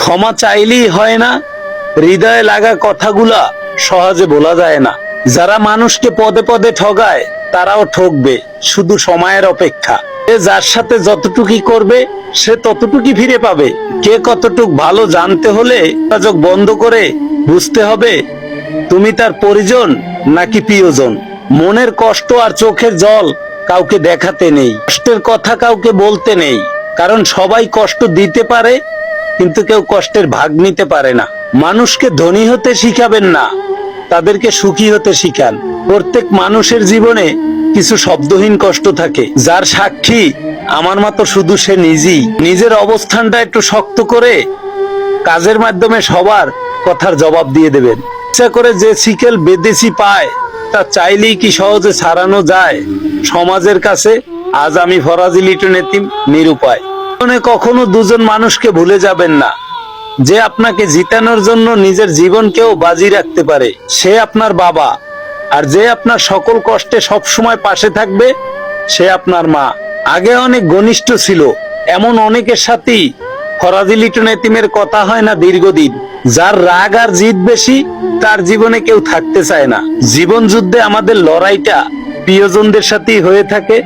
ক্ষমা চাইলেই হয় না, হৃদয়ে লাগা কথাগুলা সহজে বলা যায় না। যারা মানুষকে পদে পদে ঠগায় তারাও ঠকবে, শুধু সময়ের অপেক্ষা। যার সাথে যতটুকুই করবে সে ততটুকুই ফিরে পাবে। কে কতটুক ভালো জানতে হলে যোগাযোগ বন্ধ করে বুঝতে হবে তুমি তার পরিজন নাকি প্রিয়জন। মনের কষ্ট আর চোখের জল কাউকে দেখাতে নেই, কষ্টের কথা কাউকে বলতে নেই, কারণ সবাই কষ্ট দিতে পারে কিন্তু কেউ কষ্টের ভাগ নিতে পারে না। মানুষকে ধনী হতে শিখাবেন না, তাদেরকে সুখী হতে শিখান। প্রত্যেক মানুষের জীবনে কিছু শব্দহীন কষ্ট থাকে, যার সাক্ষী আমার মতো শুধু সে নিজেই। নিজের অবস্থানটা একটু শক্ত করে কাজের মাধ্যমে সবার কথার জবাব দিয়ে দেবেন। ইচ্ছা করে যে শিকেল বেদেশি পায় তা চাইলেই কি সহজে ছাড়ানো যায় সমাজের কাছে? আজ আমি ফরাজি লিটন এতিম, নিরুপায়। কখনো দুজন মানুষকে ভুলে যাবেন না, যে আপনাকে জিতানোর জন্য নিজের জীবনকেও বাজি রাখতে পারে। সে আপনার বাবা, আর যে আপনার সকল কষ্টে সব সময় পাশে থাকবে সে আপনার মা। আগে অনেক ঘনিষ্ঠ ছিল এমন অনেকের সাথেই ফরাজি লিটন এতিমের কথা হয় না দীর্ঘদিন। যার রাগ আর জিদ বেশি তার জীবনে কেউ থাকতে চায় না। জীবন যুদ্ধে আমাদের লড়াইটা প্রিয়জনদের সাথেই হয়ে থাকে,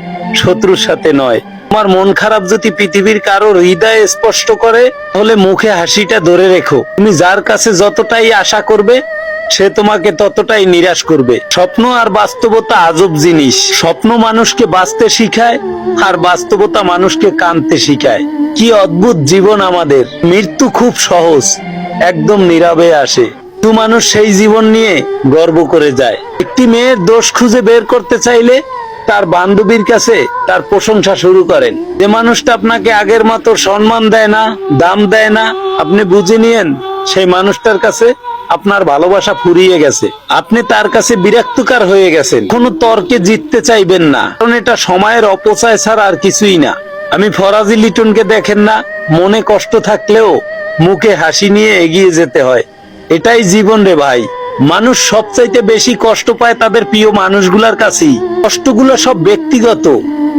শত্রুর সাথে নয়। তোমার মন খারাপ যদি পৃথিবীর কারোর হৃদয়ে স্পষ্ট করে, তাহলে মুখে হাসিটা ধরে রেখো। তুমি যার কাছে যতটাই আশা করবে সে তোমাকে ততটাই নিরাশ করবে। স্বপ্ন আর বাস্তবতা আজব জিনিস। স্বপ্ন মানুষকে বাঁচতে শিখায় আর বাস্তবতা মানুষকে কাঁদতে শিখায়। কি অদ্ভুত জীবন আমাদের। মৃত্যু খুব সহজ, একদম নীরবে আসে। মানুষ সেই জীবন নিয়ে গর্ব করে যায়। একটি মেয়ের দোষ খুঁজে বের করতে চাইলে তার বান্ধবীর কাছে তার প্রশংসা শুরু করেন। যে মানুষটা আপনাকে আগের মতো সম্মান দেয় না, দাম দেয় না, আপনি বুঝে নিয়েন সেই মানুষটার কাছে আপনার ভালোবাসা ফুরিয়ে গেছে। আপনি তার কাছে বিরক্তকর হয়ে গেছেন। কোনো তর্কে জিততে চাইবেন না, কারণ এটা সময়ের অপচয় ছাড়া আর কিছুই না। আমি ফরাজি লিটনকে দেখেন না, মনে কষ্ট থাকলেও মুখে হাসি নিয়ে এগিয়ে যেতে হয়। এটাই জীবন রে ভাই। মানুষ সবচাইতে বেশি কষ্ট পায় তাদের প্রিয় মানুষগুলার কাছেই। কষ্টগুলো সব ব্যক্তিগত,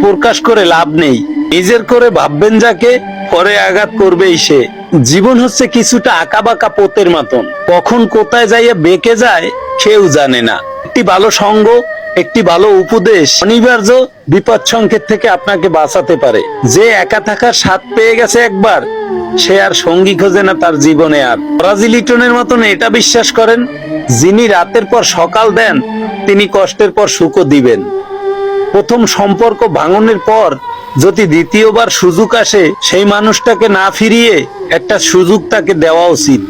প্রকাশ করে লাভ নেই। নিজের করে ভাববেন যাকে, পরে আঘাত করবেই সে। জীবন হচ্ছে কিছুটা আঁকাবাঁকা পথের মতন, কখন কোথায় যাইয়া বেঁকে যায় কেউ জানে না। একটি ভালো সঙ্গ, একটি ভালো উপদেশ অনিবার্য বিপদ সংকেত থেকে আপনাকে বাঁচাতে পারে। যে একা থাকার স্বাদ পেয়ে গেছে একবার, সে আর সঙ্গী খোঁজে না তার জীবনে। আর ফরাজি লিটনের মতন এটা বিশ্বাস করেন, যিনি রাতের পর সকাল দেন তিনি কষ্টের পর সুখও দিবেন। প্রথম সম্পর্ক ভাঙনের পর যদি দ্বিতীয়বার সুযোগ আসে, সেই মানুষটাকে না ফিরিয়ে একটা সুযোগ তাকে দেওয়া উচিত।